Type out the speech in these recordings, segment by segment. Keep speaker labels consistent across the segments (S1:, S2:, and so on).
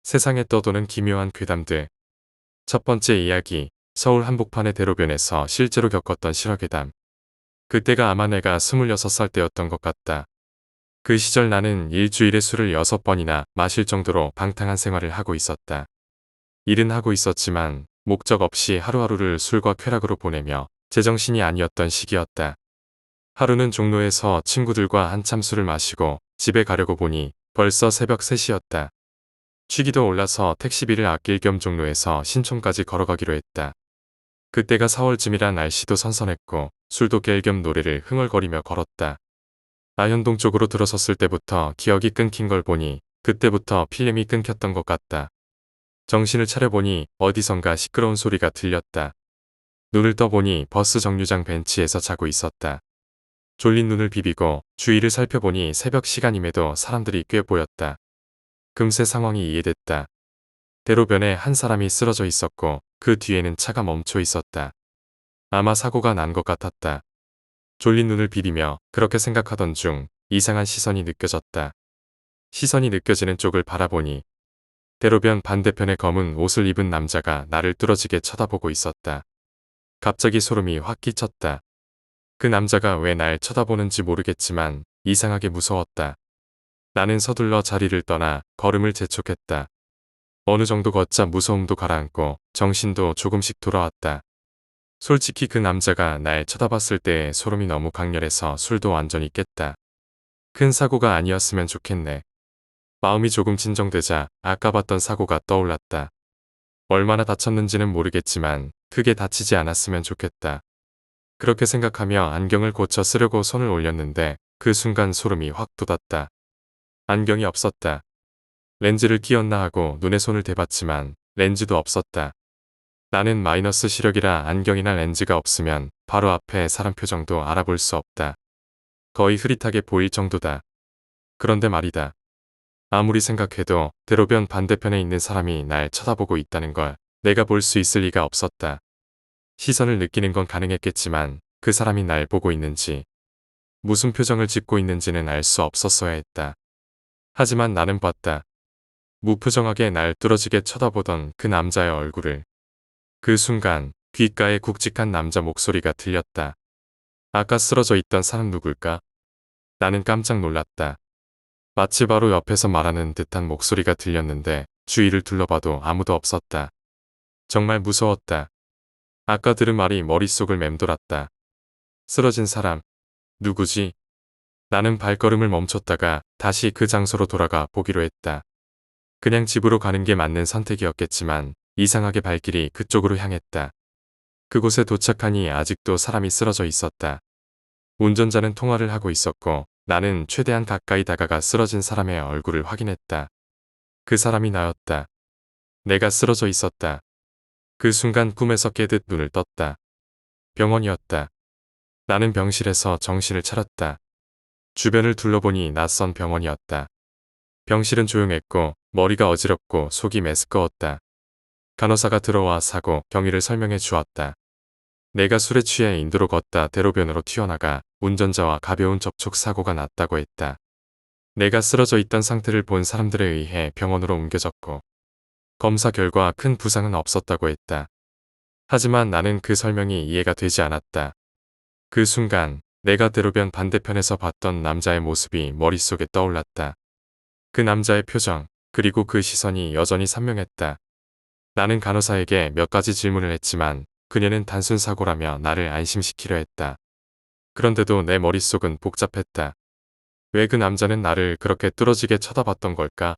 S1: 세상에 떠도는 기묘한 괴담들. 첫 번째 이야기, 서울 한복판의 대로변에서 실제로 겪었던 실화괴담. 그때가 아마 내가 26살 때였던 것 같다. 그 시절 나는 일주일에 술을 6번이나 마실 정도로 방탕한 생활을 하고 있었다. 일은 하고 있었지만 목적 없이 하루하루를 술과 쾌락으로 보내며 제정신이 아니었던 시기였다. 하루는 종로에서 친구들과 한참 술을 마시고 집에 가려고 보니 벌써 새벽 3시였다. 취기도 올라서 택시비를 아낄 겸 종로에서 신촌까지 걸어가기로 했다. 그때가 4월쯤이라 날씨도 선선했고 술도 깰 겸 노래를 흥얼거리며 걸었다. 아현동 쪽으로 들어섰을 때부터 기억이 끊긴 걸 보니 그때부터 필름이 끊겼던 것 같다. 정신을 차려보니 어디선가 시끄러운 소리가 들렸다. 눈을 떠보니 버스 정류장 벤치에서 자고 있었다. 졸린 눈을 비비고 주위를 살펴보니 새벽 시간임에도 사람들이 꽤 보였다. 금세 상황이 이해됐다. 대로변에 한 사람이 쓰러져 있었고 그 뒤에는 차가 멈춰 있었다. 아마 사고가 난 것 같았다. 졸린 눈을 비비며 그렇게 생각하던 중 이상한 시선이 느껴졌다. 시선이 느껴지는 쪽을 바라보니 대로변 반대편에 검은 옷을 입은 남자가 나를 뚫어지게 쳐다보고 있었다. 갑자기 소름이 확 끼쳤다. 그 남자가 왜 날 쳐다보는지 모르겠지만 이상하게 무서웠다. 나는 서둘러 자리를 떠나 걸음을 재촉했다. 어느 정도 걷자 무서움도 가라앉고 정신도 조금씩 돌아왔다. 솔직히 그 남자가 날 쳐다봤을 때의 소름이 너무 강렬해서 술도 완전히 깼다. 큰 사고가 아니었으면 좋겠네. 마음이 조금 진정되자 아까 봤던 사고가 떠올랐다. 얼마나 다쳤는지는 모르겠지만 크게 다치지 않았으면 좋겠다. 그렇게 생각하며 안경을 고쳐 쓰려고 손을 올렸는데 그 순간 소름이 확 돋았다. 안경이 없었다. 렌즈를 끼웠나 하고 눈에 손을 대봤지만 렌즈도 없었다. 나는 마이너스 시력이라 안경이나 렌즈가 없으면 바로 앞에 사람 표정도 알아볼 수 없다. 거의 흐릿하게 보일 정도다. 그런데 말이다. 아무리 생각해도 대로변 반대편에 있는 사람이 날 쳐다보고 있다는 걸 내가 볼 수 있을 리가 없었다. 시선을 느끼는 건 가능했겠지만 그 사람이 날 보고 있는지 무슨 표정을 짓고 있는지는 알 수 없었어야 했다. 하지만 나는 봤다. 무표정하게 날 뚫어지게 쳐다보던 그 남자의 얼굴을. 그 순간 귓가에 굵직한 남자 목소리가 들렸다. 아까 쓰러져 있던 사람 누굴까? 나는 깜짝 놀랐다. 마치 바로 옆에서 말하는 듯한 목소리가 들렸는데 주위를 둘러봐도 아무도 없었다. 정말 무서웠다. 아까 들은 말이 머릿속을 맴돌았다. 쓰러진 사람. 누구지? 나는 발걸음을 멈췄다가 다시 그 장소로 돌아가 보기로 했다. 그냥 집으로 가는 게 맞는 선택이었겠지만 이상하게 발길이 그쪽으로 향했다. 그곳에 도착하니 아직도 사람이 쓰러져 있었다. 운전자는 통화를 하고 있었고 나는 최대한 가까이 다가가 쓰러진 사람의 얼굴을 확인했다. 그 사람이 나였다. 내가 쓰러져 있었다. 그 순간 꿈에서 깨듯 눈을 떴다. 병원이었다. 나는 병실에서 정신을 차렸다. 주변을 둘러보니 낯선 병원이었다. 병실은 조용했고 머리가 어지럽고 속이 메스꺼웠다. 간호사가 들어와 사고 경위를 설명해 주었다. 내가 술에 취해 인도로 걷다 대로변으로 튀어나가 운전자와 가벼운 접촉 사고가 났다고 했다. 내가 쓰러져 있던 상태를 본 사람들에 의해 병원으로 옮겨졌고 검사 결과 큰 부상은 없었다고 했다. 하지만 나는 그 설명이 이해가 되지 않았다. 그 순간 내가 대로변 반대편에서 봤던 남자의 모습이 머릿속에 떠올랐다. 그 남자의 표정, 그리고 그 시선이 여전히 선명했다. 나는 간호사에게 몇 가지 질문을 했지만 그녀는 단순 사고라며 나를 안심시키려 했다. 그런데도 내 머릿속은 복잡했다. 왜 그 남자는 나를 그렇게 뚫어지게 쳐다봤던 걸까?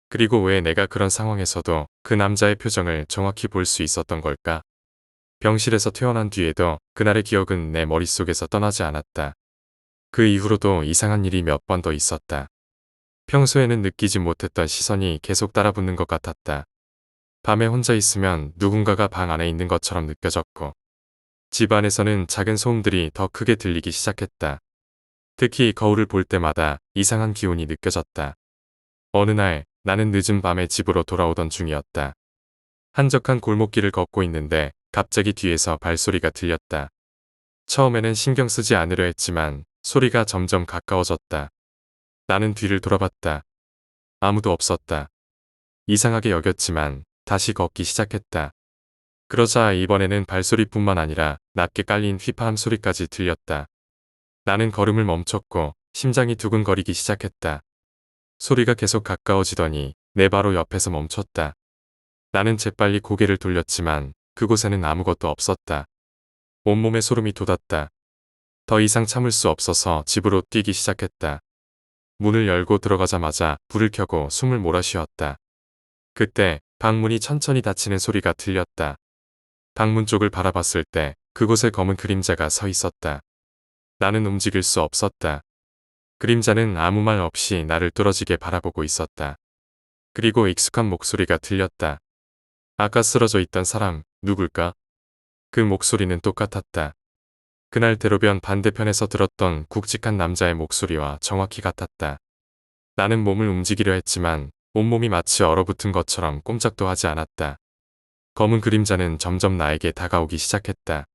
S1: 그리고 왜 내가 그런 상황에서도 그 남자의 표정을 정확히 볼 수 있었던 걸까? 병실에서 퇴원한 뒤에도 그날의 기억은 내 머릿속에서 떠나지 않았다. 그 이후로도 이상한 일이 몇 번 더 있었다. 평소에는 느끼지 못했던 시선이 계속 따라붙는 것 같았다. 밤에 혼자 있으면 누군가가 방 안에 있는 것처럼 느껴졌고 집 안에서는 작은 소음들이 더 크게 들리기 시작했다. 특히 거울을 볼 때마다 이상한 기운이 느껴졌다. 어느 날 나는 늦은 밤에 집으로 돌아오던 중이었다. 한적한 골목길을 걷고 있는데 갑자기 뒤에서 발소리가 들렸다. 처음에는 신경 쓰지 않으려 했지만 소리가 점점 가까워졌다. 나는 뒤를 돌아봤다. 아무도 없었다. 이상하게 여겼지만 다시 걷기 시작했다. 그러자 이번에는 발소리뿐만 아니라 낮게 깔린 휘파람 소리까지 들렸다. 나는 걸음을 멈췄고 심장이 두근거리기 시작했다. 소리가 계속 가까워지더니 내 바로 옆에서 멈췄다. 나는 재빨리 고개를 돌렸지만 그곳에는 아무것도 없었다. 온몸에 소름이 돋았다. 더 이상 참을 수 없어서 집으로 뛰기 시작했다. 문을 열고 들어가자마자 불을 켜고 숨을 몰아쉬었다. 그때 방문이 천천히 닫히는 소리가 들렸다. 방문 쪽을 바라봤을 때 그곳에 검은 그림자가 서 있었다. 나는 움직일 수 없었다. 그림자는 아무 말 없이 나를 뚫어지게 바라보고 있었다. 그리고 익숙한 목소리가 들렸다. 아까 쓰러져 있던 사람 누굴까? 그 목소리는 똑같았다. 그날 대로변 반대편에서 들었던 굵직한 남자의 목소리와 정확히 같았다. 나는 몸을 움직이려 했지만 온몸이 마치 얼어붙은 것처럼 꼼짝도 하지 않았다. 검은 그림자는 점점 나에게 다가오기 시작했다.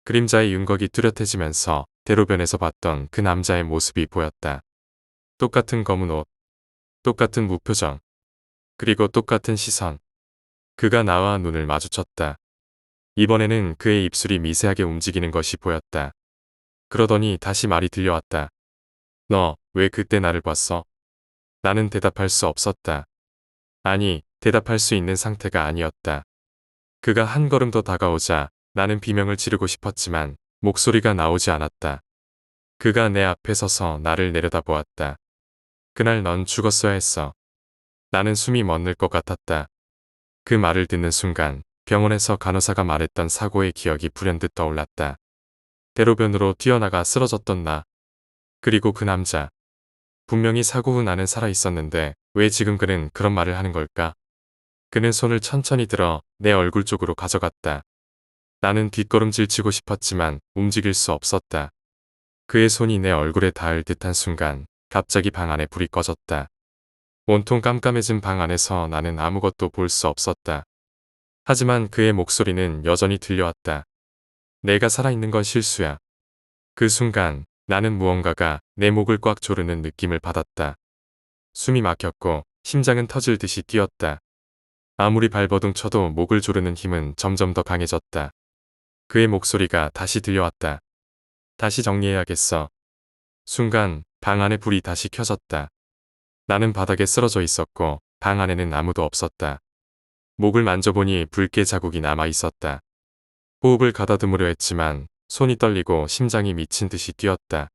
S1: 그림자의 윤곽이 뚜렷해지면서 대로변에서 봤던 그 남자의 모습이 보였다. 똑같은 검은 옷, 똑같은 무표정, 그리고 똑같은 시선. 그가 나와 눈을 마주쳤다. 이번에는 그의 입술이 미세하게 움직이는 것이 보였다. 그러더니 다시 말이 들려왔다. 너 왜 그때 나를 봤어? 나는 대답할 수 없었다. 아니, 대답할 수 있는 상태가 아니었다. 그가 한 걸음 더 다가오자 나는 비명을 지르고 싶었지만 목소리가 나오지 않았다. 그가 내 앞에 서서 나를 내려다보았다. 그날 넌 죽었어야 했어. 나는 숨이 멎는 것 같았다. 그 말을 듣는 순간 병원에서 간호사가 말했던 사고의 기억이 불현듯 떠올랐다. 대로변으로 뛰어나가 쓰러졌던 나. 그리고 그 남자. 분명히 사고 후 나는 살아있었는데 왜 지금 그는 그런 말을 하는 걸까? 그는 손을 천천히 들어 내 얼굴 쪽으로 가져갔다. 나는 뒷걸음질 치고 싶었지만 움직일 수 없었다. 그의 손이 내 얼굴에 닿을 듯한 순간 갑자기 방 안에 불이 꺼졌다. 온통 깜깜해진 방 안에서 나는 아무것도 볼 수 없었다. 하지만 그의 목소리는 여전히 들려왔다. 내가 살아있는 건 실수야. 그 순간 나는 무언가가 내 목을 꽉 조르는 느낌을 받았다. 숨이 막혔고 심장은 터질 듯이 뛰었다. 아무리 발버둥 쳐도 목을 조르는 힘은 점점 더 강해졌다. 그의 목소리가 다시 들려왔다. 다시 정리해야겠어. 순간 방 안에 불이 다시 켜졌다. 나는 바닥에 쓰러져 있었고 방 안에는 아무도 없었다. 목을 만져보니 붉게 자국이 남아 있었다. 호흡을 가다듬으려 했지만 손이 떨리고 심장이 미친 듯이 뛰었다.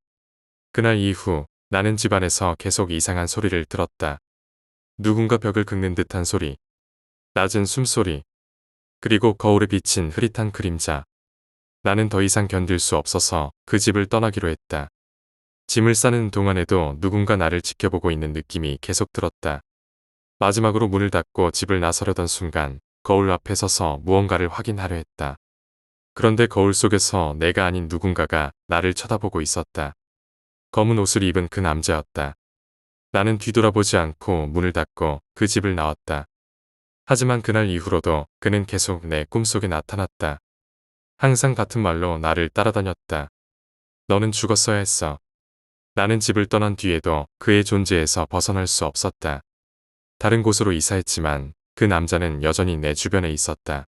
S1: 그날 이후 나는 집안에서 계속 이상한 소리를 들었다. 누군가 벽을 긁는 듯한 소리, 낮은 숨소리, 그리고 거울에 비친 흐릿한 그림자. 나는 더 이상 견딜 수 없어서 그 집을 떠나기로 했다. 짐을 싸는 동안에도 누군가 나를 지켜보고 있는 느낌이 계속 들었다. 마지막으로 문을 닫고 집을 나서려던 순간 거울 앞에 서서 무언가를 확인하려 했다. 그런데 거울 속에서 내가 아닌 누군가가 나를 쳐다보고 있었다. 검은 옷을 입은 그 남자였다. 나는 뒤돌아보지 않고 문을 닫고 그 집을 나왔다. 하지만 그날 이후로도 그는 계속 내 꿈속에 나타났다. 항상 같은 말로 나를 따라다녔다. 너는 죽었어야 했어. 나는 집을 떠난 뒤에도 그의 존재에서 벗어날 수 없었다. 다른 곳으로 이사했지만 그 남자는 여전히 내 주변에 있었다.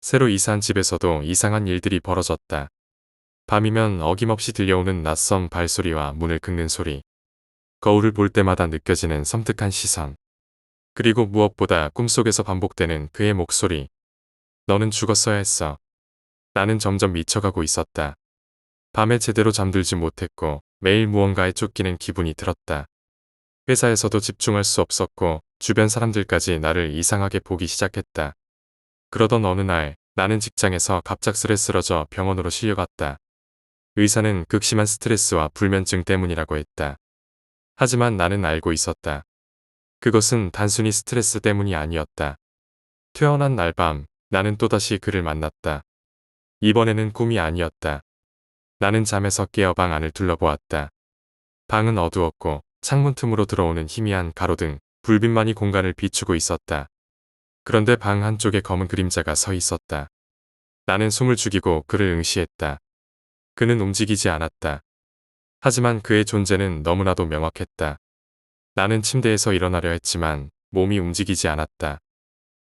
S1: 새로 이사한 집에서도 이상한 일들이 벌어졌다. 밤이면 어김없이 들려오는 낯선 발소리와 문을 긁는 소리. 거울을 볼 때마다 느껴지는 섬뜩한 시선. 그리고 무엇보다 꿈속에서 반복되는 그의 목소리. 너는 죽었어야 했어. 나는 점점 미쳐가고 있었다. 밤에 제대로 잠들지 못했고 매일 무언가에 쫓기는 기분이 들었다. 회사에서도 집중할 수 없었고 주변 사람들까지 나를 이상하게 보기 시작했다. 그러던 어느 날 나는 직장에서 갑작스레 쓰러져 병원으로 실려갔다. 의사는 극심한 스트레스와 불면증 때문이라고 했다. 하지만 나는 알고 있었다. 그것은 단순히 스트레스 때문이 아니었다. 퇴원한 날 밤 나는 또다시 그를 만났다. 이번에는 꿈이 아니었다. 나는 잠에서 깨어 방 안을 둘러보았다. 방은 어두웠고 창문 틈으로 들어오는 희미한 가로등, 불빛만이 공간을 비추고 있었다. 그런데 방 한쪽에 검은 그림자가 서 있었다. 나는 숨을 죽이고 그를 응시했다. 그는 움직이지 않았다. 하지만 그의 존재는 너무나도 명확했다. 나는 침대에서 일어나려 했지만 몸이 움직이지 않았다.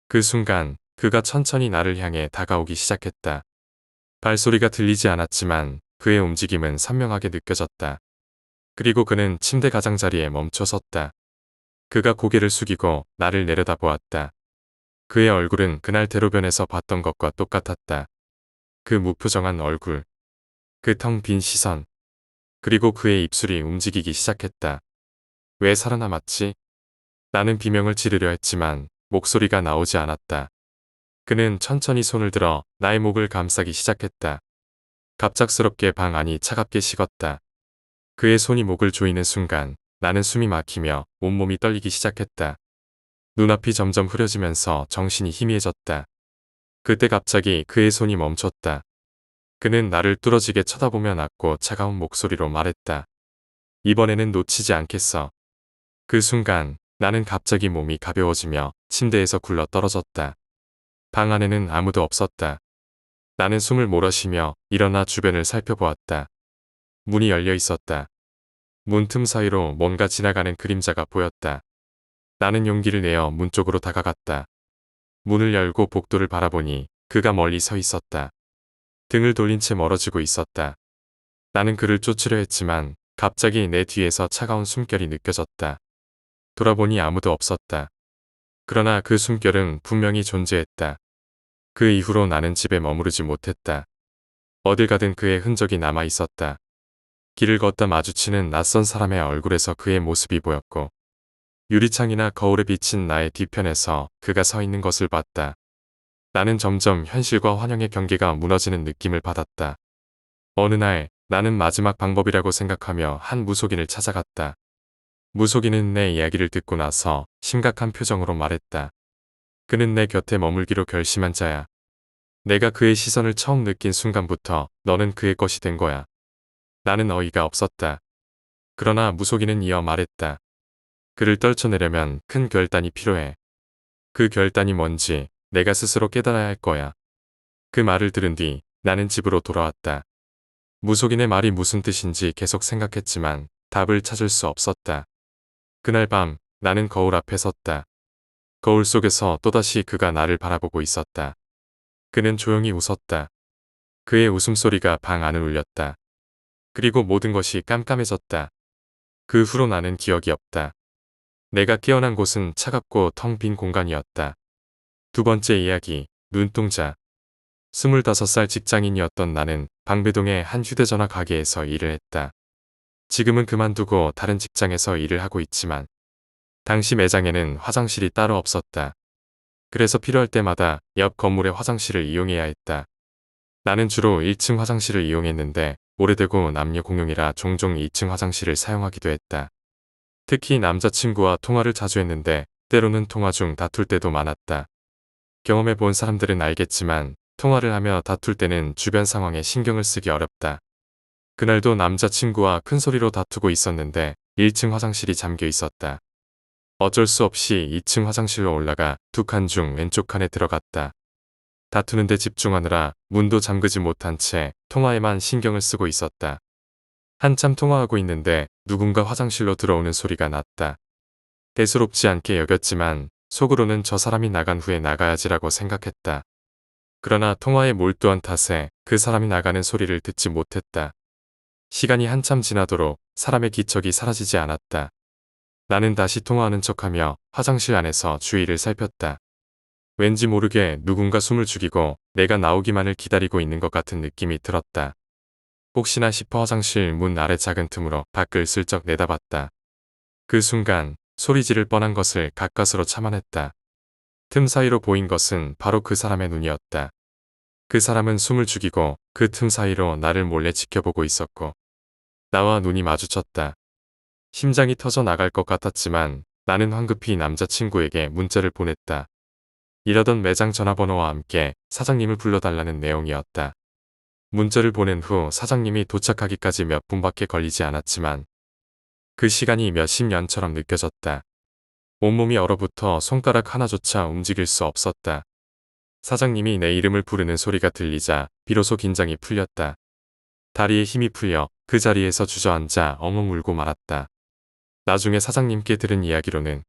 S1: 그 순간 그가 천천히 나를 향해 다가오기 시작했다. 발소리가 들리지 않았지만 그의 움직임은 선명하게 느껴졌다. 그리고 그는 침대 가장자리에 멈춰 섰다. 그가 고개를 숙이고 나를 내려다보았다. 그의 얼굴은 그날 대로변에서 봤던 것과 똑같았다. 그 무표정한 얼굴, 그 텅 빈 시선, 그리고 그의 입술이 움직이기 시작했다. 왜 살아남았지? 나는 비명을 지르려 했지만 목소리가 나오지 않았다. 그는 천천히 손을 들어 나의 목을 감싸기 시작했다. 갑작스럽게 방 안이 차갑게 식었다. 그의 손이 목을 조이는 순간 나는 숨이 막히며 온몸이 떨리기 시작했다. 눈앞이 점점 흐려지면서 정신이 희미해졌다. 그때 갑자기 그의 손이 멈췄다. 그는 나를 뚫어지게 쳐다보며 낮고 차가운 목소리로 말했다. 이번에는 놓치지 않겠어. 그 순간 나는 갑자기 몸이 가벼워지며 침대에서 굴러 떨어졌다. 방 안에는 아무도 없었다. 나는 숨을 몰아쉬며 일어나 주변을 살펴보았다. 문이 열려 있었다. 문틈 사이로 뭔가 지나가는 그림자가 보였다. 나는 용기를 내어 문 쪽으로 다가갔다. 문을 열고 복도를 바라보니 그가 멀리 서 있었다. 등을 돌린 채 멀어지고 있었다. 나는 그를 쫓으려 했지만 갑자기 내 뒤에서 차가운 숨결이 느껴졌다. 돌아보니 아무도 없었다. 그러나 그 숨결은 분명히 존재했다. 그 이후로 나는 집에 머무르지 못했다. 어딜 가든 그의 흔적이 남아 있었다. 길을 걷다 마주치는 낯선 사람의 얼굴에서 그의 모습이 보였고 유리창이나 거울에 비친 나의 뒤편에서 그가 서 있는 것을 봤다. 나는 점점 현실과 환영의 경계가 무너지는 느낌을 받았다. 어느 날 나는 마지막 방법이라고 생각하며 한 무속인을 찾아갔다. 무속인은 내 이야기를 듣고 나서 심각한 표정으로 말했다. 그는 내 곁에 머물기로 결심한 자야. 내가 그의 시선을 처음 느낀 순간부터 너는 그의 것이 된 거야. 나는 어이가 없었다. 그러나 무속인은 이어 말했다. 그를 떨쳐내려면 큰 결단이 필요해. 그 결단이 뭔지 내가 스스로 깨달아야 할 거야. 그 말을 들은 뒤 나는 집으로 돌아왔다. 무속인의 말이 무슨 뜻인지 계속 생각했지만 답을 찾을 수 없었다. 그날 밤 나는 거울 앞에 섰다. 거울 속에서 또다시 그가 나를 바라보고 있었다. 그는 조용히 웃었다. 그의 웃음소리가 방 안을 울렸다. 그리고 모든 것이 깜깜해졌다. 그 후로 나는 기억이 없다. 내가 깨어난 곳은 차갑고 텅 빈 공간이었다. 두 번째 이야기, 눈동자. 25살 직장인이었던 나는 방배동의 한 휴대전화 가게에서 일을 했다. 지금은 그만두고 다른 직장에서 일을 하고 있지만 당시 매장에는 화장실이 따로 없었다. 그래서 필요할 때마다 옆 건물의 화장실을 이용해야 했다. 나는 주로 1층 화장실을 이용했는데 오래되고 남녀 공용이라 종종 2층 화장실을 사용하기도 했다. 특히 남자친구와 통화를 자주 했는데 때로는 통화 중 다툴 때도 많았다. 경험해 본 사람들은 알겠지만 통화를 하며 다툴 때는 주변 상황에 신경을 쓰기 어렵다. 그날도 남자친구와 큰 소리로 다투고 있었는데 1층 화장실이 잠겨 있었다. 어쩔 수 없이 2층 화장실로 올라가 두 칸 중 왼쪽 칸에 들어갔다. 다투는데 집중하느라 문도 잠그지 못한 채 통화에만 신경을 쓰고 있었다. 한참 통화하고 있는데 누군가 화장실로 들어오는 소리가 났다. 대수롭지 않게 여겼지만 속으로는 저 사람이 나간 후에 나가야지라고 생각했다. 그러나 통화에 몰두한 탓에 그 사람이 나가는 소리를 듣지 못했다. 시간이 한참 지나도록 사람의 기척이 사라지지 않았다. 나는 다시 통화하는 척하며 화장실 안에서 주위를 살폈다. 왠지 모르게 누군가 숨을 죽이고 내가 나오기만을 기다리고 있는 것 같은 느낌이 들었다. 혹시나 싶어 화장실 문 아래 작은 틈으로 밖을 슬쩍 내다봤다. 그 순간 소리 지를 뻔한 것을 가까스로 참아냈다. 틈 사이로 보인 것은 바로 그 사람의 눈이었다. 그 사람은 숨을 죽이고 그 틈 사이로 나를 몰래 지켜보고 있었고 나와 눈이 마주쳤다. 심장이 터져 나갈 것 같았지만 나는 황급히 남자친구에게 문자를 보냈다. 이러던 매장 전화번호와 함께 사장님을 불러달라는 내용이었다. 문자를 보낸 후 사장님이 도착하기까지 몇 분밖에 걸리지 않았지만 그 시간이 몇십 년처럼 느껴졌다. 온몸이 얼어붙어 손가락 하나조차 움직일 수 없었다. 사장님이 내 이름을 부르는 소리가 들리자 비로소 긴장이 풀렸다. 다리에 힘이 풀려 그 자리에서 주저앉아 엉엉 울고 말았다. 나중에 사장님께 들은 이야기로는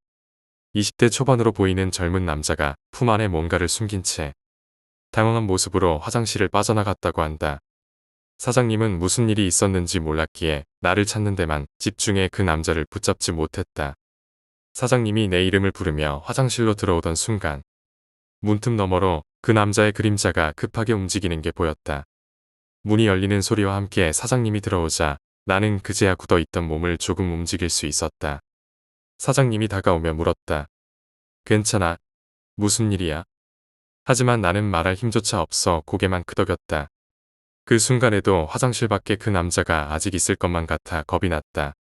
S1: 20대 초반으로 보이는 젊은 남자가 품 안에 뭔가를 숨긴 채 당황한 모습으로 화장실을 빠져나갔다고 한다. 사장님은 무슨 일이 있었는지 몰랐기에 나를 찾는 데만 집중해 그 남자를 붙잡지 못했다. 사장님이 내 이름을 부르며 화장실로 들어오던 순간 문틈 너머로 그 남자의 그림자가 급하게 움직이는 게 보였다. 문이 열리는 소리와 함께 사장님이 들어오자 나는 그제야 굳어있던 몸을 조금 움직일 수 있었다. 사장님이 다가오며 물었다. 괜찮아? 무슨 일이야? 하지만 나는 말할 힘조차 없어 고개만 끄덕였다. 그 순간에도 화장실 밖에 그 남자가 아직 있을 것만 같아 겁이 났다.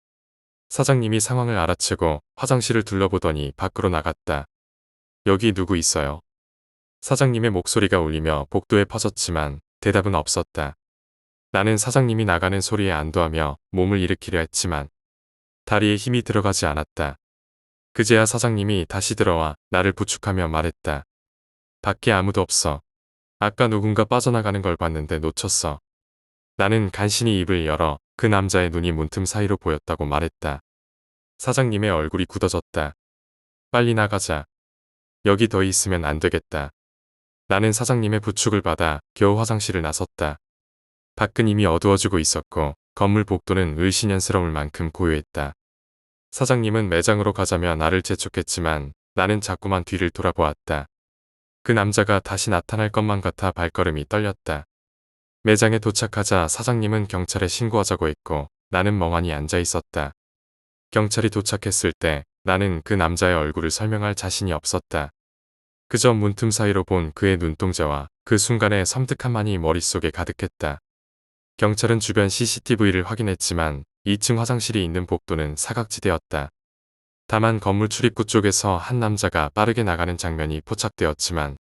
S1: 사장님이 상황을 알아채고 화장실을 둘러보더니 밖으로 나갔다. 여기 누구 있어요? 사장님의 목소리가 울리며 복도에 퍼졌지만 대답은 없었다. 나는 사장님이 나가는 소리에 안도하며 몸을 일으키려 했지만 다리에 힘이 들어가지 않았다. 그제야 사장님이 다시 들어와 나를 부축하며 말했다. 밖에 아무도 없어. 아까 누군가 빠져나가는 걸 봤는데 놓쳤어. 나는 간신히 입을 열어 그 남자의 눈이 문틈 사이로 보였다고 말했다. 사장님의 얼굴이 굳어졌다. 빨리 나가자. 여기 더 있으면 안 되겠다. 나는 사장님의 부축을 받아 겨우 화장실을 나섰다. 밖은 이미 어두워지고 있었고 건물 복도는 을씨년스러울 만큼 고요했다. 사장님은 매장으로 가자며 나를 재촉했지만 나는 자꾸만 뒤를 돌아보았다. 그 남자가 다시 나타날 것만 같아 발걸음이 떨렸다. 매장에 도착하자 사장님은 경찰에 신고하자고 했고 나는 멍하니 앉아 있었다. 경찰이 도착했을 때 나는 그 남자의 얼굴을 설명할 자신이 없었다. 그저 문틈 사이로 본 그의 눈동자와 그 순간의 섬뜩함만이 머릿속에 가득했다. 경찰은 주변 CCTV를 확인했지만 2층 화장실이 있는 복도는 사각지대였다. 다만 건물 출입구 쪽에서 한 남자가 빠르게 나가는 장면이 포착되었지만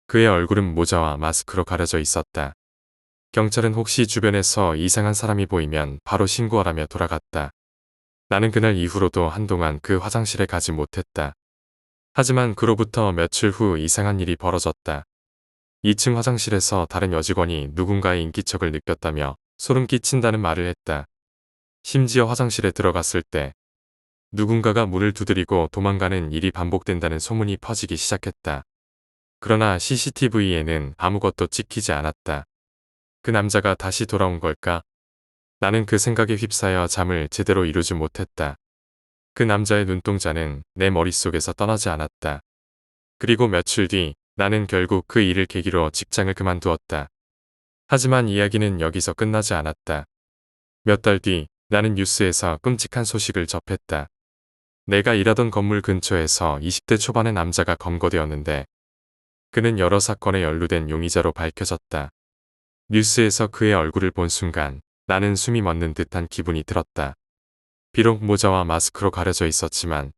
S1: 그의 얼굴은 모자와 마스크로 가려져 있었다. 경찰은 혹시 주변에서 이상한 사람이 보이면 바로 신고하라며 돌아갔다. 나는 그날 이후로도 한동안 그 화장실에 가지 못했다. 하지만 그로부터 며칠 후 이상한 일이 벌어졌다. 2층 화장실에서 다른 여직원이 누군가의 인기척을 느꼈다며 소름 끼친다는 말을 했다. 심지어 화장실에 들어갔을 때 누군가가 문을 두드리고 도망가는 일이 반복된다는 소문이 퍼지기 시작했다. 그러나 CCTV에는 아무것도 찍히지 않았다. 그 남자가 다시 돌아온 걸까? 나는 그 생각에 휩싸여 잠을 제대로 이루지 못했다. 그 남자의 눈동자는 내 머릿속에서 떠나지 않았다. 그리고 며칠 뒤 나는 결국 그 일을 계기로 직장을 그만두었다. 하지만 이야기는 여기서 끝나지 않았다. 몇 달 뒤 나는 뉴스에서 끔찍한 소식을 접했다. 내가 일하던 건물 근처에서 20대 초반의 남자가 검거되었는데 그는 여러 사건에 연루된 용의자로 밝혀졌다. 뉴스에서 그의 얼굴을 본 순간 나는 숨이 멎는 듯한 기분이 들었다. 비록 모자와 마스크로 가려져 있었지만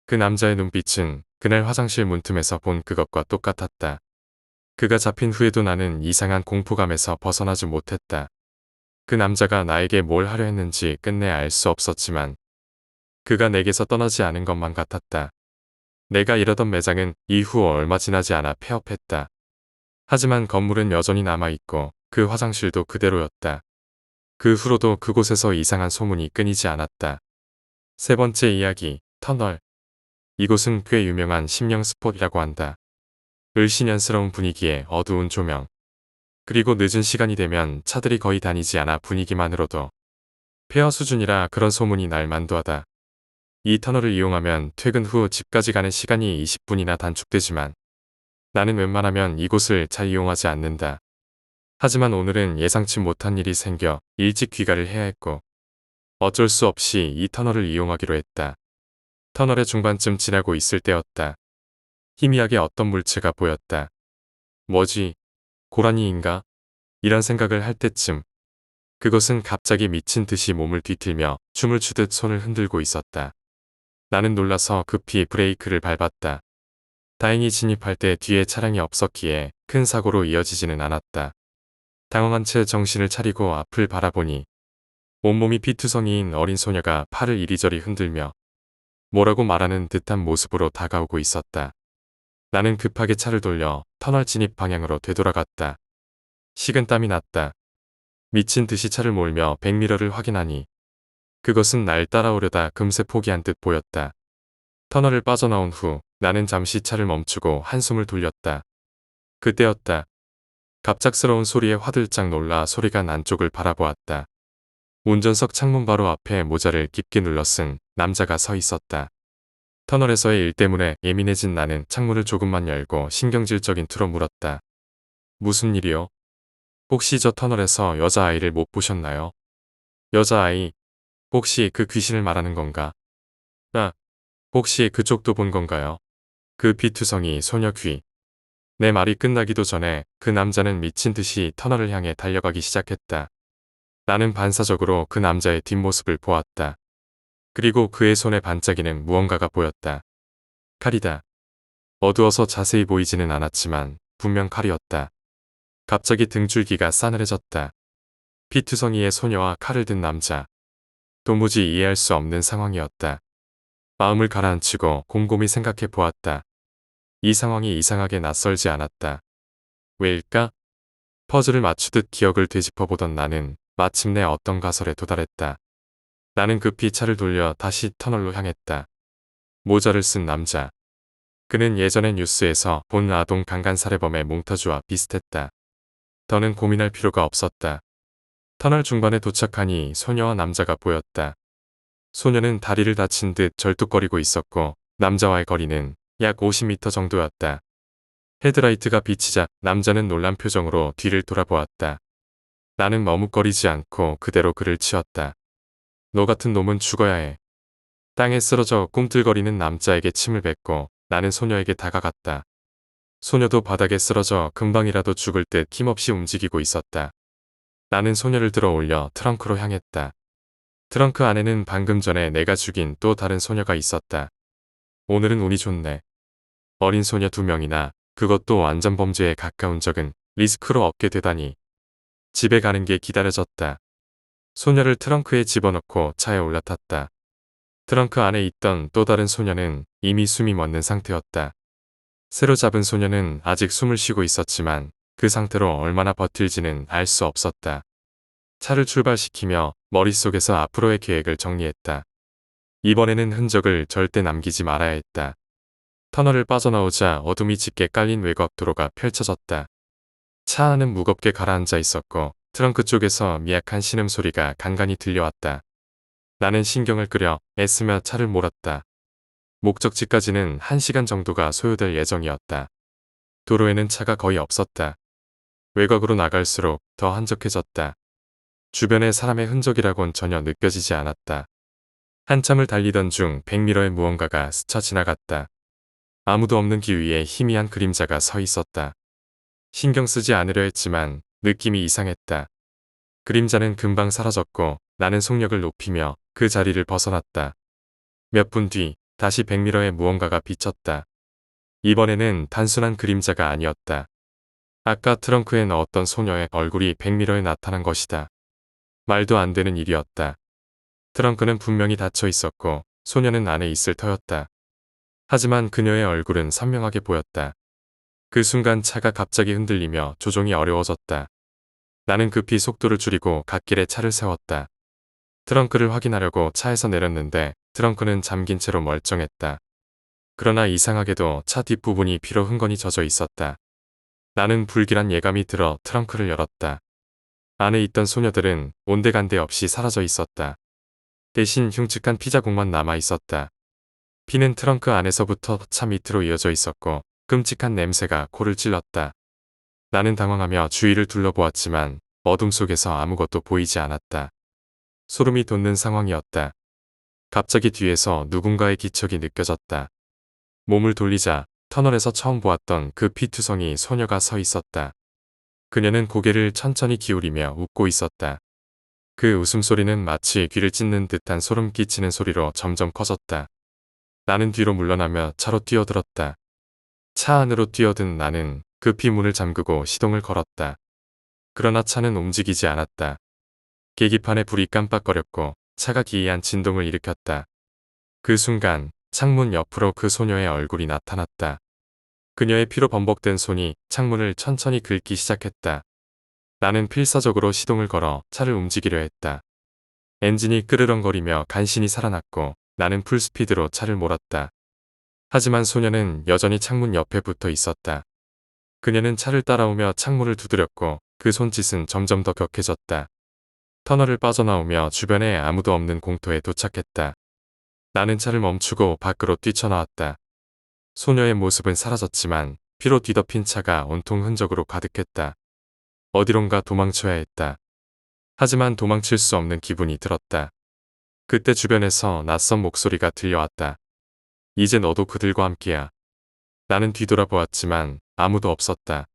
S1: 그 남자의 눈빛은 그날 화장실 문틈에서 본 그것과 똑같았다. 그가 잡힌 후에도 나는 이상한 공포감에서 벗어나지 못했다. 그 남자가 나에게 뭘 하려 했는지 끝내 알 수 없었지만 그가 내게서 떠나지 않은 것만 같았다. 내가 일하던 매장은 이후 얼마 지나지 않아 폐업했다. 하지만 건물은 여전히 남아있고 그 화장실도 그대로였다. 그 후로도 그곳에서 이상한 소문이 끊이지 않았다. 세 번째 이야기, 터널. 이곳은 꽤 유명한 심령 스폿이라고 한다. 을씨년스러운 분위기에 어두운 조명. 그리고 늦은 시간이 되면 차들이 거의 다니지 않아 분위기만으로도 폐허 수준이라 그런 소문이 날 만도하다. 이 터널을 이용하면 퇴근 후 집까지 가는 시간이 20분이나 단축되지만 나는 웬만하면 이곳을 잘 이용하지 않는다. 하지만 오늘은 예상치 못한 일이 생겨 일찍 귀가를 해야 했고 어쩔 수 없이 이 터널을 이용하기로 했다. 터널의 중반쯤 지나고 있을 때였다. 희미하게 어떤 물체가 보였다. 뭐지? 고라니인가? 이런 생각을 할 때쯤 그것은 갑자기 미친 듯이 몸을 뒤틀며 춤을 추듯 손을 흔들고 있었다. 나는 놀라서 급히 브레이크를 밟았다. 다행히 진입할 때 뒤에 차량이 없었기에 큰 사고로 이어지지는 않았다. 당황한 채 정신을 차리고 앞을 바라보니 온몸이 피투성이인 어린 소녀가 팔을 이리저리 흔들며 뭐라고 말하는 듯한 모습으로 다가오고 있었다. 나는 급하게 차를 돌려 터널 진입 방향으로 되돌아갔다. 식은땀이 났다. 미친 듯이 차를 몰며 백미러를 확인하니 그것은 날 따라오려다 금세 포기한 듯 보였다. 터널을 빠져나온 후 나는 잠시 차를 멈추고 한숨을 돌렸다. 그때였다. 갑작스러운 소리에 화들짝 놀라 소리가 난 쪽을 바라보았다. 운전석 창문 바로 앞에 모자를 깊게 눌러 쓴 남자가 서 있었다. 터널에서의 일 때문에 예민해진 나는 창문을 조금만 열고 신경질적인 투로 물었다. 무슨 일이요? 혹시 저 터널에서 여자아이를 못 보셨나요? 여자아이, 혹시 그 귀신을 말하는 건가? 아, 혹시 그쪽도 본 건가요? 그 비투성이 소녀 귀. 내 말이 끝나기도 전에 그 남자는 미친 듯이 터널을 향해 달려가기 시작했다. 나는 반사적으로 그 남자의 뒷모습을 보았다. 그리고 그의 손에 반짝이는 무언가가 보였다. 칼이다. 어두워서 자세히 보이지는 않았지만 분명 칼이었다. 갑자기 등줄기가 싸늘해졌다. 피투성이의 소녀와 칼을 든 남자. 도무지 이해할 수 없는 상황이었다. 마음을 가라앉히고 곰곰이 생각해 보았다. 이 상황이 이상하게 낯설지 않았다. 왜일까? 퍼즐을 맞추듯 기억을 되짚어보던 나는 마침내 어떤 가설에 도달했다. 나는 급히 차를 돌려 다시 터널로 향했다. 모자를 쓴 남자. 그는 예전의 뉴스에서 본 아동 강간살해범의 몽타주와 비슷했다. 더는 고민할 필요가 없었다. 터널 중반에 도착하니 소녀와 남자가 보였다. 소녀는 다리를 다친 듯 절뚝거리고 있었고 남자와의 거리는 약 50m 정도였다. 헤드라이트가 비치자 남자는 놀란 표정으로 뒤를 돌아보았다. 나는 머뭇거리지 않고 그대로 그를 치었다. 너 같은 놈은 죽어야 해. 땅에 쓰러져 꿈틀거리는 남자에게 침을 뱉고 나는 소녀에게 다가갔다. 소녀도 바닥에 쓰러져 금방이라도 죽을 듯 힘없이 움직이고 있었다. 나는 소녀를 들어 올려 트렁크로 향했다. 트렁크 안에는 방금 전에 내가 죽인 또 다른 소녀가 있었다. 오늘은 운이 좋네. 어린 소녀 2명이나 그것도 완전 범죄에 가까운 적은 리스크로 얻게 되다니. 집에 가는 게 기다려졌다. 소녀를 트렁크에 집어넣고 차에 올라탔다. 트렁크 안에 있던 또 다른 소녀는 이미 숨이 멎는 상태였다. 새로 잡은 소녀는 아직 숨을 쉬고 있었지만 그 상태로 얼마나 버틸지는 알 수 없었다. 차를 출발시키며 머릿속에서 앞으로의 계획을 정리했다. 이번에는 흔적을 절대 남기지 말아야 했다. 터널을 빠져나오자 어둠이 짙게 깔린 외곽 도로가 펼쳐졌다. 차 안은 무겁게 가라앉아 있었고 트렁크 쪽에서 미약한 신음소리가 간간히 들려왔다. 나는 신경을 끄려 애쓰며 차를 몰았다. 목적지까지는 1시간 정도가 소요될 예정이었다. 도로에는 차가 거의 없었다. 외곽으로 나갈수록 더 한적해졌다. 주변에 사람의 흔적이라곤 전혀 느껴지지 않았다. 한참을 달리던 중 100m의 무언가가 스쳐 지나갔다. 아무도 없는 길 위에 희미한 그림자가 서 있었다. 신경 쓰지 않으려 했지만 느낌이 이상했다. 그림자는 금방 사라졌고 나는 속력을 높이며 그 자리를 벗어났다. 몇 분 뒤 다시 100m의 무언가가 비쳤다. 이번에는 단순한 그림자가 아니었다. 아까 트렁크에 넣었던 소녀의 얼굴이 100m에 나타난 것이다. 말도 안 되는 일이었다. 트렁크는 분명히 닫혀 있었고 소녀는 안에 있을 터였다. 하지만 그녀의 얼굴은 선명하게 보였다. 그 순간 차가 갑자기 흔들리며 조종이 어려워졌다. 나는 급히 속도를 줄이고 갓길에 차를 세웠다. 트렁크를 확인하려고 차에서 내렸는데 트렁크는 잠긴 채로 멀쩡했다. 그러나 이상하게도 차 뒷부분이 피로 흥건히 젖어 있었다. 나는 불길한 예감이 들어 트렁크를 열었다. 안에 있던 소녀들은 온데간데 없이 사라져 있었다. 대신 흉측한 피자국만 남아 있었다. 피는 트렁크 안에서부터 차 밑으로 이어져 있었고 끔찍한 냄새가 코를 찔렀다. 나는 당황하며 주위를 둘러보았지만 어둠 속에서 아무것도 보이지 않았다. 소름이 돋는 상황이었다. 갑자기 뒤에서 누군가의 기척이 느껴졌다. 몸을 돌리자 터널에서 처음 보았던 그 피투성이 소녀가 서 있었다. 그녀는 고개를 천천히 기울이며 웃고 있었다. 그 웃음소리는 마치 귀를 찢는 듯한 소름 끼치는 소리로 점점 커졌다. 나는 뒤로 물러나며 차로 뛰어들었다. 차 안으로 뛰어든 나는 급히 문을 잠그고 시동을 걸었다. 그러나 차는 움직이지 않았다. 계기판에 불이 깜빡거렸고 차가 기이한 진동을 일으켰다. 그 순간 창문 옆으로 그 소녀의 얼굴이 나타났다. 그녀의 피로 범벅된 손이 창문을 천천히 긁기 시작했다. 나는 필사적으로 시동을 걸어 차를 움직이려 했다. 엔진이 끄르렁거리며 간신히 살아났고 나는 풀스피드로 차를 몰았다. 하지만 소녀는 여전히 창문 옆에 붙어 있었다. 그녀는 차를 따라오며 창문을 두드렸고 그 손짓은 점점 더 격해졌다. 터널을 빠져나오며 주변에 아무도 없는 공터에 도착했다. 나는 차를 멈추고 밖으로 뛰쳐나왔다. 소녀의 모습은 사라졌지만 피로 뒤덮인 차가 온통 흔적으로 가득했다. 어디론가 도망쳐야 했다. 하지만 도망칠 수 없는 기분이 들었다. 그때 주변에서 낯선 목소리가 들려왔다. 이제 너도 그들과 함께야. 나는 뒤돌아보았지만 아무도 없었다.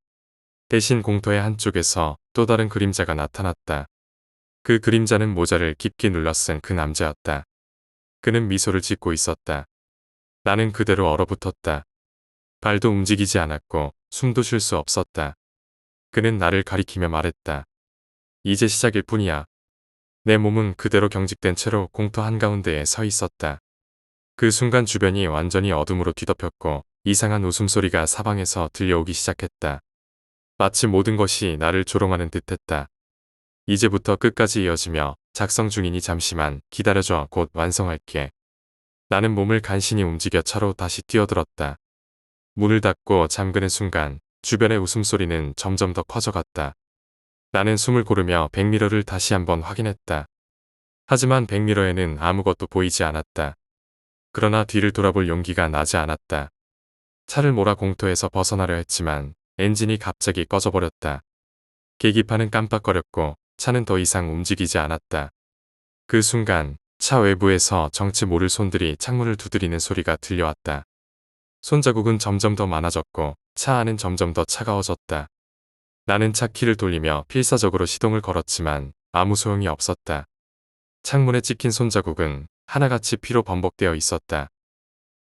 S1: 대신 공터의 한쪽에서 또 다른 그림자가 나타났다. 그 그림자는 모자를 깊게 눌러쓴 그 남자였다. 그는 미소를 짓고 있었다. 나는 그대로 얼어붙었다. 발도 움직이지 않았고 숨도 쉴 수 없었다. 그는 나를 가리키며 말했다. 이제 시작일 뿐이야. 내 몸은 그대로 경직된 채로 공터 한가운데에 서 있었다. 그 순간 주변이 완전히 어둠으로 뒤덮였고 이상한 웃음소리가 사방에서 들려오기 시작했다. 마치 모든 것이 나를 조롱하는 듯했다. 이제부터 끝까지 이어지며 작성 중이니 잠시만 기다려줘. 곧 완성할게. 나는 몸을 간신히 움직여 차로 다시 뛰어들었다. 문을 닫고 잠그는 순간 주변의 웃음소리는 점점 더 커져갔다. 나는 숨을 고르며 백미러를 다시 한번 확인했다. 하지만 백미러에는 아무것도 보이지 않았다. 그러나 뒤를 돌아볼 용기가 나지 않았다. 차를 몰아 공터에서 벗어나려 했지만 엔진이 갑자기 꺼져버렸다. 계기판은 깜빡거렸고 차는 더 이상 움직이지 않았다. 그 순간 차 외부에서 정체 모를 손들이 창문을 두드리는 소리가 들려왔다. 손자국은 점점 더 많아졌고 차 안은 점점 더 차가워졌다. 나는 차 키를 돌리며 필사적으로 시동을 걸었지만 아무 소용이 없었다. 창문에 찍힌 손자국은 하나같이 피로 범벅되어 있었다.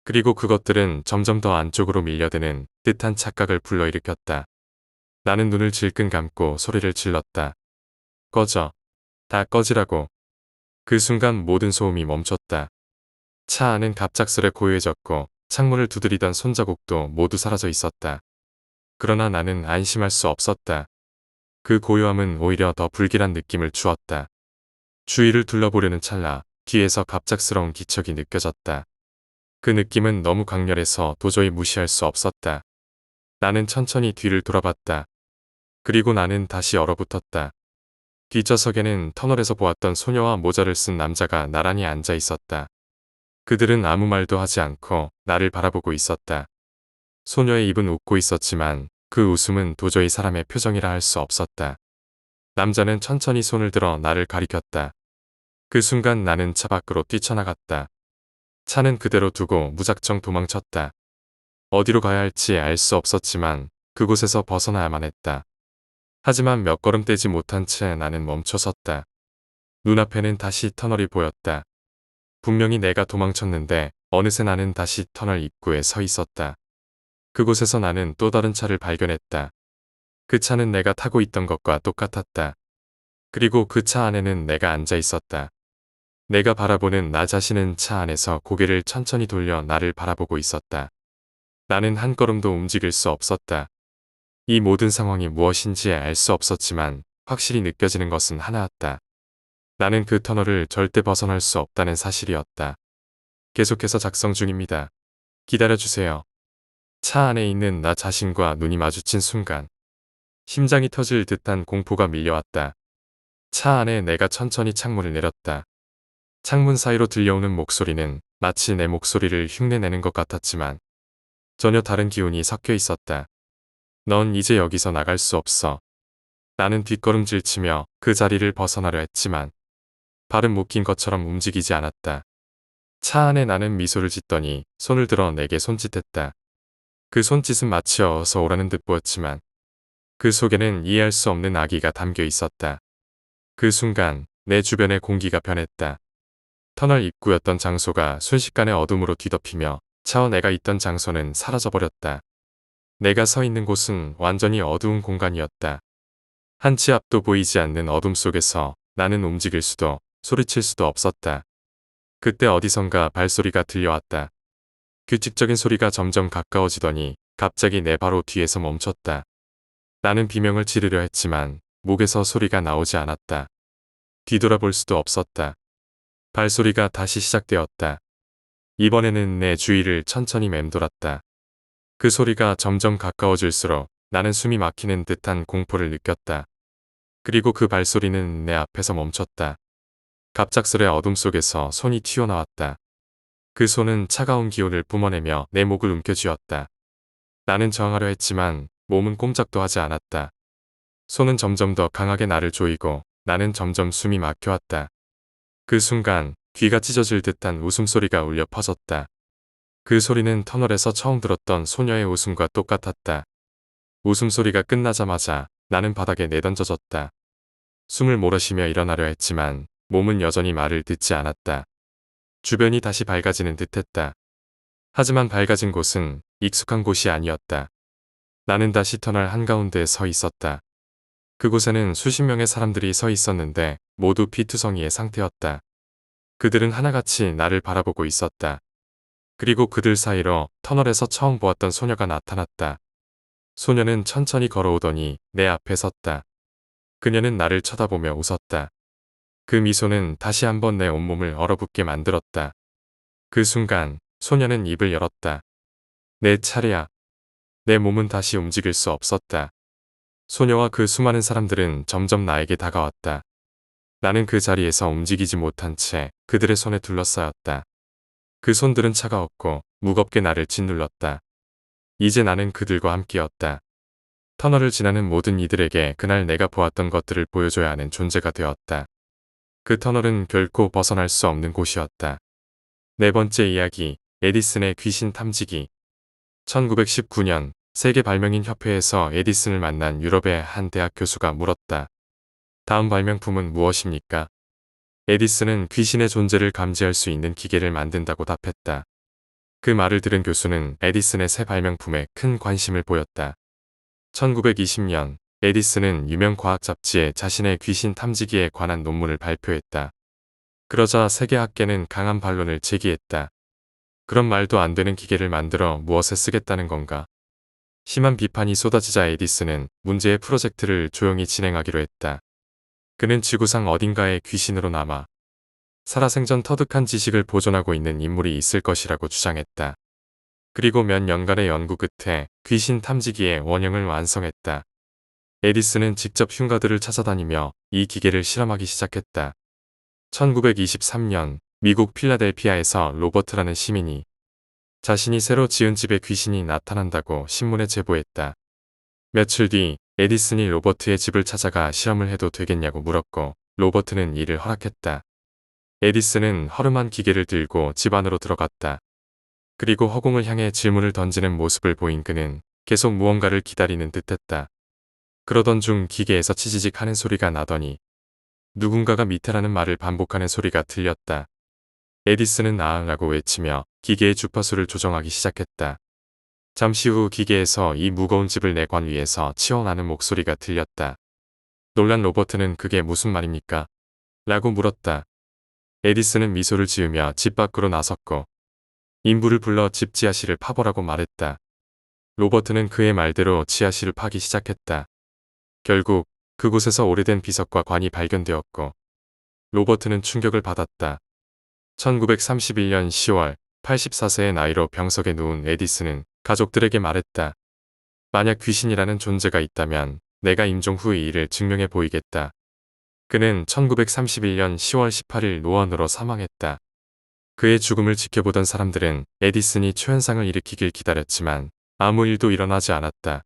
S1: 그리고 그것들은 점점 더 안쪽으로 밀려드는 듯한 착각을 불러일으켰다. 나는 눈을 질끈 감고 소리를 질렀다. 꺼져. 다 꺼지라고. 그 순간 모든 소음이 멈췄다. 차 안은 갑작스레 고요해졌고 창문을 두드리던 손자국도 모두 사라져 있었다. 그러나 나는 안심할 수 없었다. 그 고요함은 오히려 더 불길한 느낌을 주었다. 주위를 둘러보려는 찰나 뒤에서 갑작스러운 기척이 느껴졌다. 그 느낌은 너무 강렬해서 도저히 무시할 수 없었다. 나는 천천히 뒤를 돌아봤다. 그리고 나는 다시 얼어붙었다. 뒷좌석에는 터널에서 보았던 소녀와 모자를 쓴 남자가 나란히 앉아 있었다. 그들은 아무 말도 하지 않고 나를 바라보고 있었다. 소녀의 입은 웃고 있었지만 그 웃음은 도저히 사람의 표정이라 할 수 없었다. 남자는 천천히 손을 들어 나를 가리켰다. 그 순간 나는 차 밖으로 뛰쳐나갔다. 차는 그대로 두고 무작정 도망쳤다. 어디로 가야 할지 알 수 없었지만 그곳에서 벗어나야만 했다. 하지만 몇 걸음 떼지 못한 채 나는 멈춰섰다. 눈앞에는 다시 터널이 보였다. 분명히 내가 도망쳤는데 어느새 나는 다시 터널 입구에 서 있었다. 그곳에서 나는 또 다른 차를 발견했다. 그 차는 내가 타고 있던 것과 똑같았다. 그리고 그 차 안에는 내가 앉아 있었다. 내가 바라보는 나 자신은 차 안에서 고개를 천천히 돌려 나를 바라보고 있었다. 나는 한 걸음도 움직일 수 없었다. 이 모든 상황이 무엇인지 알 수 없었지만 확실히 느껴지는 것은 하나였다. 나는 그 터널을 절대 벗어날 수 없다는 사실이었다. 계속해서 작성 중입니다. 기다려주세요. 차 안에 있는 나 자신과 눈이 마주친 순간 심장이 터질 듯한 공포가 밀려왔다. 차 안에 내가 천천히 창문을 내렸다. 창문 사이로 들려오는 목소리는 마치 내 목소리를 흉내내는 것 같았지만 전혀 다른 기운이 섞여 있었다. 넌 이제 여기서 나갈 수 없어. 나는 뒷걸음질 치며 그 자리를 벗어나려 했지만 발은 묶인 것처럼 움직이지 않았다. 차 안에 나는 미소를 짓더니 손을 들어 내게 손짓했다. 그 손짓은 마치 어서 오라는 듯 보였지만 그 속에는 이해할 수 없는 악의가 담겨 있었다. 그 순간 내 주변의 공기가 변했다. 터널 입구였던 장소가 순식간에 어둠으로 뒤덮이며 차와 내가 있던 장소는 사라져버렸다. 내가 서 있는 곳은 완전히 어두운 공간이었다. 한 치 앞도 보이지 않는 어둠 속에서 나는 움직일 수도 소리칠 수도 없었다. 그때 어디선가 발소리가 들려왔다. 규칙적인 소리가 점점 가까워지더니 갑자기 내 바로 뒤에서 멈췄다. 나는 비명을 지르려 했지만 목에서 소리가 나오지 않았다. 뒤돌아볼 수도 없었다. 발소리가 다시 시작되었다. 이번에는 내 주위를 천천히 맴돌았다. 그 소리가 점점 가까워질수록 나는 숨이 막히는 듯한 공포를 느꼈다. 그리고 그 발소리는 내 앞에서 멈췄다. 갑작스레 어둠 속에서 손이 튀어나왔다. 그 손은 차가운 기운을 뿜어내며 내 목을 움켜쥐었다. 나는 저항하려 했지만 몸은 꼼짝도 하지 않았다. 손은 점점 더 강하게 나를 조이고 나는 점점 숨이 막혀왔다. 그 순간 귀가 찢어질 듯한 웃음소리가 울려 퍼졌다. 그 소리는 터널에서 처음 들었던 소녀의 웃음과 똑같았다. 웃음소리가 끝나자마자 나는 바닥에 내던져졌다. 숨을 몰아쉬며 일어나려 했지만 몸은 여전히 말을 듣지 않았다. 주변이 다시 밝아지는 듯했다. 하지만 밝아진 곳은 익숙한 곳이 아니었다. 나는 다시 터널 한가운데에 서 있었다. 그곳에는 수십 명의 사람들이 서 있었는데 모두 피투성이의 상태였다. 그들은 하나같이 나를 바라보고 있었다. 그리고 그들 사이로 터널에서 처음 보았던 소녀가 나타났다. 소녀는 천천히 걸어오더니 내 앞에 섰다. 그녀는 나를 쳐다보며 웃었다. 그 미소는 다시 한번 내 온몸을 얼어붙게 만들었다. 그 순간 소녀는 입을 열었다. 내 차례야. 내 몸은 다시 움직일 수 없었다. 소녀와 그 수많은 사람들은 점점 나에게 다가왔다. 나는 그 자리에서 움직이지 못한 채 그들의 손에 둘러싸였다. 그 손들은 차가웠고 무겁게 나를 짓눌렀다. 이제 나는 그들과 함께였다. 터널을 지나는 모든 이들에게 그날 내가 보았던 것들을 보여줘야 하는 존재가 되었다. 그 터널은 결코 벗어날 수 없는 곳이었다. 네 번째 이야기, 에디슨의 귀신 탐지기. 1919년 세계 발명인 협회에서 에디슨을 만난 유럽의 한 대학 교수가 물었다. 다음 발명품은 무엇입니까? 에디슨은 귀신의 존재를 감지할 수 있는 기계를 만든다고 답했다. 그 말을 들은 교수는 에디슨의 새 발명품에 큰 관심을 보였다. 1920년 에디슨은 유명 과학 잡지에 자신의 귀신 탐지기에 관한 논문을 발표했다. 그러자 세계학계는 강한 반론을 제기했다. 그런 말도 안 되는 기계를 만들어 무엇에 쓰겠다는 건가? 심한 비판이 쏟아지자 에디슨은 문제의 프로젝트를 조용히 진행하기로 했다. 그는 지구상 어딘가에 귀신으로 남아 살아생전 터득한 지식을 보존하고 있는 인물이 있을 것이라고 주장했다. 그리고 몇 년간의 연구 끝에 귀신 탐지기의 원형을 완성했다. 에디슨은 직접 흉가들을 찾아다니며 이 기계를 실험하기 시작했다. 1923년 미국 필라델피아에서 로버트라는 시민이 자신이 새로 지은 집에 귀신이 나타난다고 신문에 제보했다. 며칠 뒤 에디슨이 로버트의 집을 찾아가 실험을 해도 되겠냐고 물었고 로버트는 이를 허락했다. 에디슨은 허름한 기계를 들고 집 안으로 들어갔다. 그리고 허공을 향해 질문을 던지는 모습을 보인 그는 계속 무언가를 기다리는 듯했다. 그러던 중 기계에서 치지직 하는 소리가 나더니 누군가가 밑에라는 말을 반복하는 소리가 들렸다. 에디슨은 아앙하고 외치며 기계의 주파수를 조정하기 시작했다. 잠시 후 기계에서 이 무거운 집을 내 관 위에서 치워나는 목소리가 들렸다. 놀란 로버트는 그게 무슨 말입니까? 라고 물었다. 에디슨은 미소를 지으며 집 밖으로 나섰고 인부를 불러 집 지하실을 파보라고 말했다. 로버트는 그의 말대로 지하실을 파기 시작했다. 결국 그곳에서 오래된 비석과 관이 발견되었고 로버트는 충격을 받았다. 1931년 10월 84세의 나이로 병석에 누운 에디슨은 가족들에게 말했다. 만약 귀신이라는 존재가 있다면 내가 임종 후 이 일을 증명해 보이겠다. 그는 1931년 10월 18일 노원으로 사망했다. 그의 죽음을 지켜보던 사람들은 에디슨이 초현상을 일으키길 기다렸지만 아무 일도 일어나지 않았다.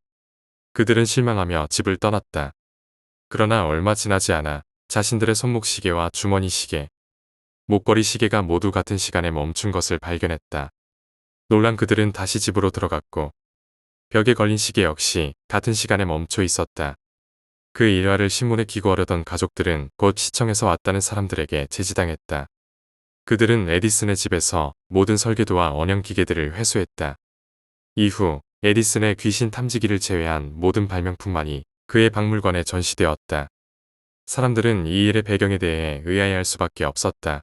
S1: 그들은 실망하며 집을 떠났다. 그러나 얼마 지나지 않아 자신들의 손목 시계와 주머니 시계, 목걸이 시계가 모두 같은 시간에 멈춘 것을 발견했다. 놀란 그들은 다시 집으로 들어갔고 벽에 걸린 시계 역시 같은 시간에 멈춰 있었다. 그 일화를 신문에 기고하려던 가족들은 곧 시청에서 왔다는 사람들에게 제지당했다. 그들은 에디슨의 집에서 모든 설계도와 원형 기계들을 회수했다. 이후 에디슨의 귀신 탐지기를 제외한 모든 발명품만이 그의 박물관에 전시되었다. 사람들은 이 일의 배경에 대해 의아해할 수밖에 없었다.